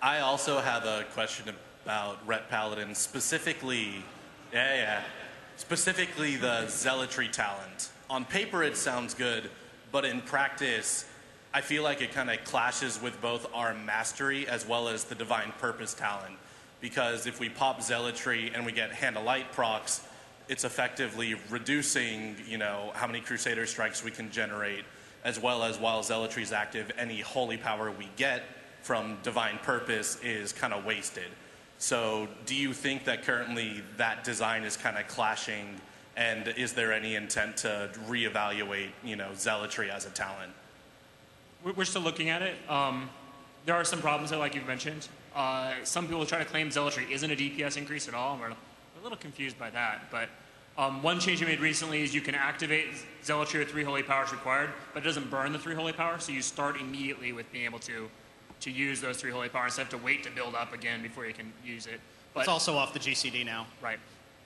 I also have a question about Ret Paladin, specifically, specifically the Zealotry talent. On paper it sounds good, but in practice, I feel like it kind of clashes with both our Mastery as well as the Divine Purpose talent. Because if we pop Zealotry and we get Hand of Light procs, it's effectively reducing, how many Crusader strikes we can generate, as well as while Zealotry is active, any holy power we get from Divine Purpose is kind of wasted. So do you think that currently that design is kind of clashing, and is there any intent to reevaluate, Zealotry as a talent? We're still looking at it. There are some problems there, like you've mentioned. Some people try to claim Zealotry isn't a DPS increase at all, and we're a little confused by that. But one change we made recently is you can activate Zealotry with 3 holy powers required, but it doesn't burn the 3 holy powers, so you start immediately with being able to use those 3 holy powers instead of to wait to build up again before you can use it. But it's also off the GCD now. Right.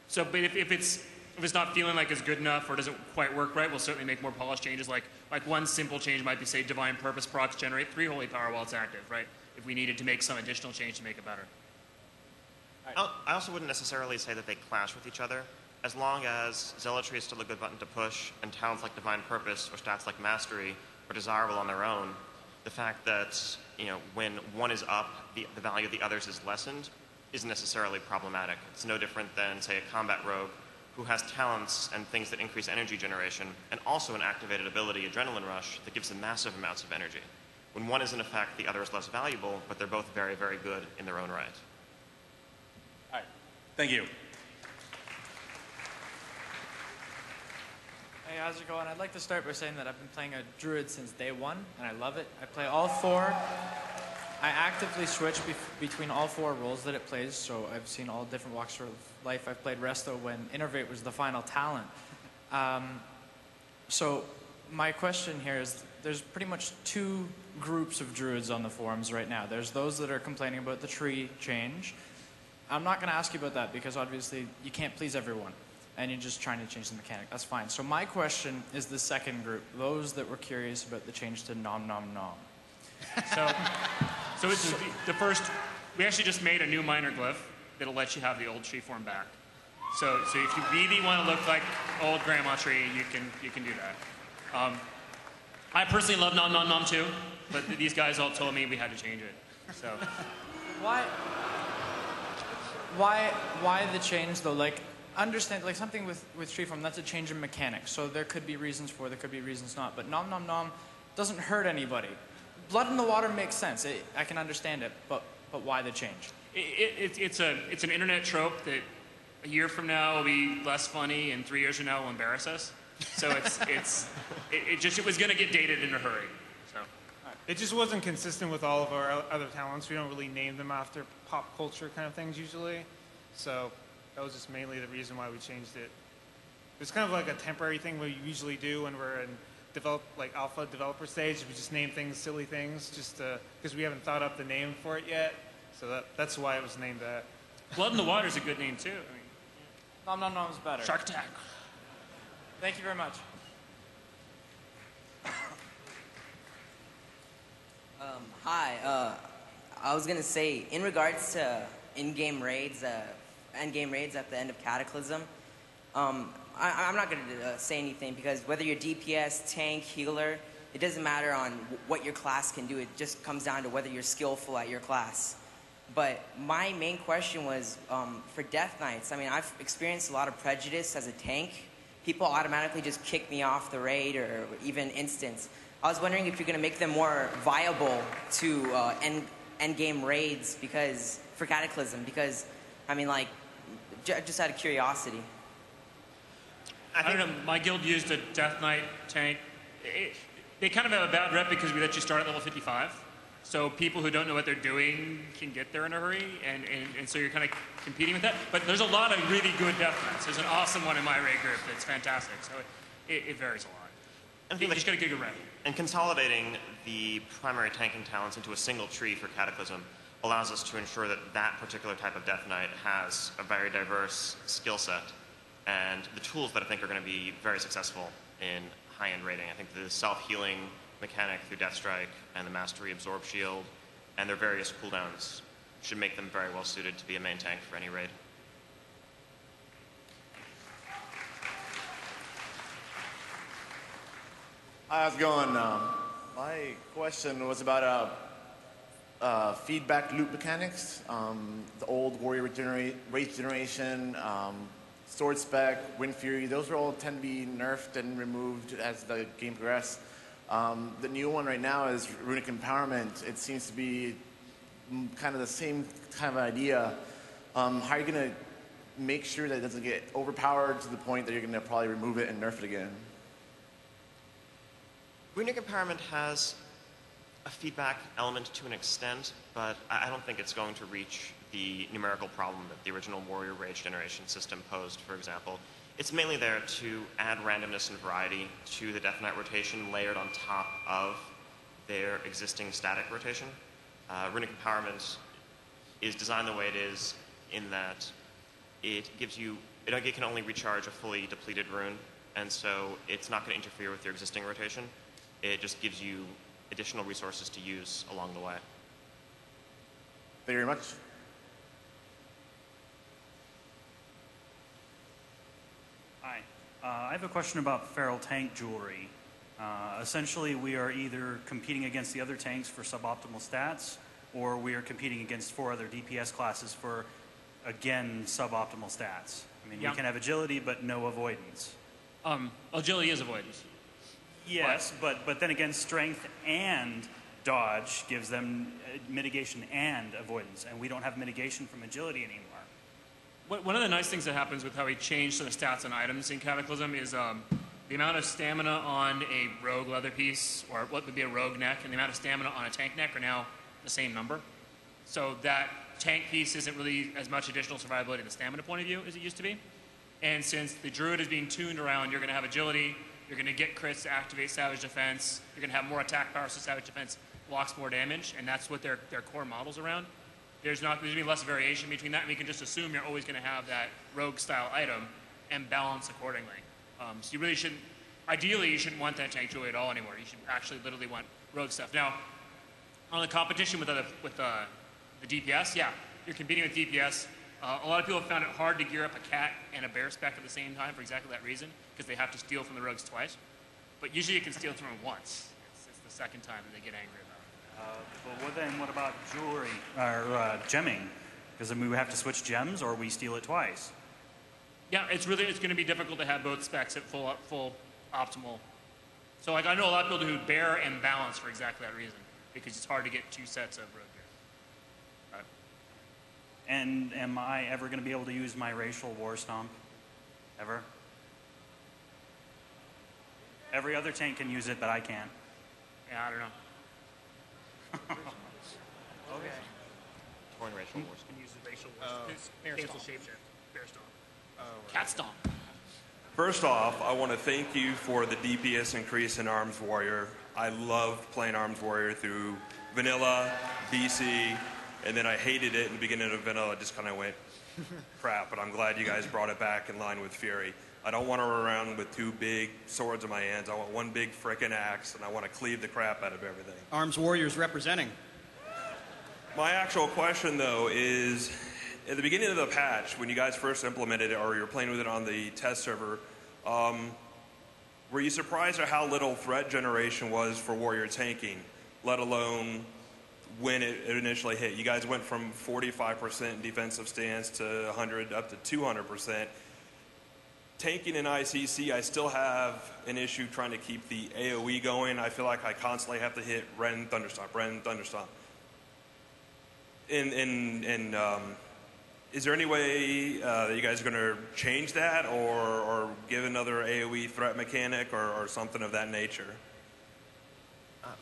So, but if it's not feeling like it's good enough or doesn't quite work right, we'll certainly make more polished changes. Like one simple change might be, say, Divine Purpose procs generate 3 holy power while it's active, right? If we needed to make some additional change to make it better. I also wouldn't necessarily say that they clash with each other. As long as Zealotry is still a good button to push, and talents like Divine Purpose or stats like Mastery are desirable on their own, the fact that when one is up, the value of the others is lessened isn't necessarily problematic. It's no different than, say, a combat rogue who has talents and things that increase energy generation, and also an activated ability, Adrenaline Rush, that gives them massive amounts of energy. When one is in effect, the other is less valuable, but they're both very, very good in their own right. All right. Thank you. Hey, how's it going? I'd like to start by saying that I've been playing a Druid since day one, and I love it. I play all 4. I actively switch between all 4 roles that it plays, so I've seen all different walks of life. I've played Resto when Innervate was the final talent. So my question here is, there's pretty much 2 groups of Druids on the forums right now. There's those that are complaining about the tree change. I'm not going to ask you about that because obviously you can't please everyone, and you're just trying to change the mechanic. That's fine. So my question is the second group, those that were curious about the change to nom nom nom. So it's the first. We actually just made a new minor glyph that'll let you have the old tree form back. So if you really want to look like old grandma tree, you can do that. I personally love nom nom nom too, but these guys all told me we had to change it. So why the change though? Like, understand, like something with tree form, that's a change in mechanics. So there could be reasons for, there could be reasons not. But nom nom nom doesn't hurt anybody. Blood in the water makes sense. I can understand it, but why the change? It's an internet trope that a year from now will be less funny, and 3 years from now will embarrass us. So it was going to get dated in a hurry. So it just wasn't consistent with all of our other talents. We don't really name them after pop culture kind of things usually. So that was just mainly the reason why we changed it. It's kind of like a temporary thing we usually do when we're in alpha developer stage. We just name things silly things just because we haven't thought up the name for it yet. So that's why it was named that. Blood in the Water is a good name too. I mean, nom nom nom is better. Shark Attack. Thank you very much. Hi. I was gonna say, in regards to in-game raids, end-game raids at the end of Cataclysm, I'm not gonna say anything because whether you're DPS, tank, healer, it doesn't matter on what your class can do. It just comes down to whether you're skillful at your class. But my main question was for Death Knights. I mean, I've experienced a lot of prejudice as a tank. People automatically just kick me off the raid or even instance. I was wondering if you're going to make them more viable to end-game raids for Cataclysm, because, I mean, like, just out of curiosity. I don't know, my guild used a Death Knight tank. They kind of have a bad rep because we let you start at level 55. So people who don't know what they're doing can get there in a hurry, and so you're kind of competing with that. But there's a lot of really good Death Knights. There's an awesome one in my raid group that's fantastic. So it varies a lot. You just got to get a good rep. And consolidating the primary tanking talents into a single tree for Cataclysm allows us to ensure that that particular type of Death Knight has a very diverse skill set and the tools that I think are going to be very successful in high-end raiding. I think the self-healing mechanic through Death Strike and the Mastery Absorb Shield and their various cooldowns should make them very well suited to be a main tank for any raid. How's it going? My question was about feedback loop mechanics. The old warrior rage generation, sword spec, wind fury, those are all tend to be nerfed and removed as the game progresses. The new one right now is runic empowerment. It seems to be kind of the same kind of idea. How are you going to make sure that it doesn't get overpowered to the point that you're going to probably remove it and nerf it again? Runic Empowerment has a feedback element to an extent, but I don't think it's going to reach the numerical problem that the original Warrior Rage Generation system posed, for example. It's mainly there to add randomness and variety to the Death Knight rotation layered on top of their existing static rotation. Runic Empowerment is designed the way it is in that it can only recharge a fully depleted rune, and so it's not going to interfere with your existing rotation. It just gives you additional resources to use along the way. Thank you very much. Hi. I have a question about feral tank jewelry. Essentially, we are either competing against the other tanks for suboptimal stats, or we are competing against 4 other DPS classes for, again, suboptimal stats. I mean, Yeah. you can have agility, but no avoidance. Agility is avoidance. Yes, but then again, strength and dodge gives them mitigation and avoidance, and we don't have mitigation from agility anymore. One of the nice things that happens with how we change the stats on items in Cataclysm is the amount of stamina on a rogue leather piece, or what would be a rogue neck, and the amount of stamina on a tank neck are now the same number. So that tank piece isn't really as much additional survivability in the stamina point of view as it used to be. And since the druid is being tuned around, you're going to have agility, you're going to get crits to activate Savage Defense, you're going to have more attack power, so Savage Defense blocks more damage, and that's what their core model's around. There's going to be less variation between that, and we can just assume you're always going to have that rogue-style item and balance accordingly. So you really shouldn't, ideally, you shouldn't want that tank jewelry at all anymore. You should actually literally want rogue stuff. Now, on the competition with the DPS, yeah, you're competing with DPS. A lot of people have found it hard to gear up a cat and a bear spec at the same time for exactly that reason, because they have to steal from the rogues twice. But usually you can steal from them once. It's the second time that they get angry about it. What about jewelry or gemming? Because I mean, we have to switch gems, or we steal it twice. Yeah, it's going to be difficult to have both specs at full optimal. So like I know a lot of people who bear and balance for exactly that reason, because it's hard to get 2 sets of rogue gear. And am I ever going to be able to use my racial war stomp? Ever? Every other tank can use it, but I can't. Yeah, I don't know. Okay. Torn racial wars. Can use the racial wars. Cancel shapeshift. Bear stomp. Cat stomp. First off, I want to thank you for the DPS increase in Arms Warrior. I loved playing Arms Warrior through Vanilla, BC, and then I hated it in the beginning of Vanilla. It just kind of went crap, but I'm glad you guys brought it back in line with Fury. I don't want to run around with 2 big swords in my hands. I want 1 big frickin' axe, and I want to cleave the crap out of everything. Arms Warriors representing. My actual question, though, is at the beginning of the patch, when you guys first implemented it, or you're playing with it on the test server, were you surprised at how little threat generation was for warrior tanking, let alone when it initially hit? You guys went from 45% defensive stance to 100 up to 200%. Tanking in ICC, I still have an issue trying to keep the AoE going. I feel like I constantly have to hit Ren, Thunderstomp, Ren, Thunderstomp. Is there any way that you guys are going to change that, or give another AoE threat mechanic, or something of that nature?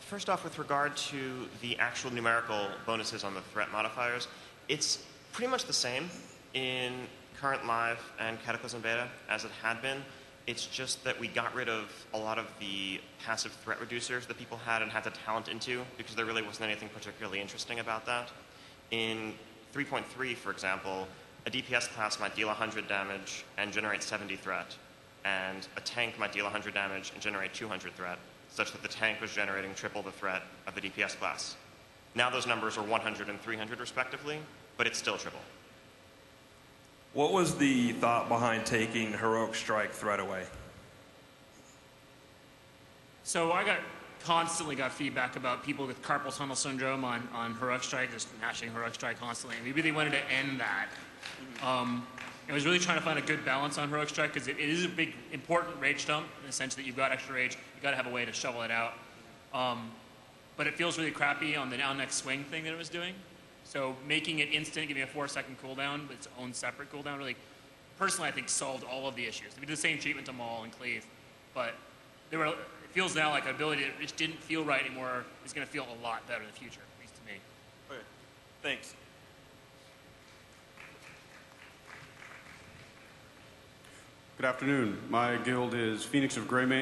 First off, with regard to the actual numerical bonuses on the threat modifiers, it's pretty much the same in current live and Cataclysm beta as it had been. It's just that we got rid of a lot of the passive threat reducers that people had and had to talent into, because there really wasn't anything particularly interesting about that. In 3.3, for example, a DPS class might deal 100 damage and generate 70 threat, and a tank might deal 100 damage and generate 200 threat, such that the tank was generating triple the threat of the DPS class. Now those numbers are 100 and 300 respectively, but it's still triple. What was the thought behind taking Heroic Strike threat away? So I constantly got feedback about people with carpal tunnel syndrome on Heroic Strike, just mashing Heroic Strike constantly. And we really wanted to end that. I was really trying to find a good balance on Heroic Strike because it is a big, important rage dump in the sense that you've got extra rage. You've got to have a way to shovel it out. But it feels really crappy on the now next swing thing that it was doing. So making it instant, giving a 4-second cooldown with its own separate cooldown, really, personally, I think solved all of the issues. We did the same treatment to Maul and Cleave, but it feels now like an ability that just didn't feel right anymore is going to feel a lot better in the future, at least to me. Okay, thanks. Good afternoon. My guild is Phoenix of Greymane.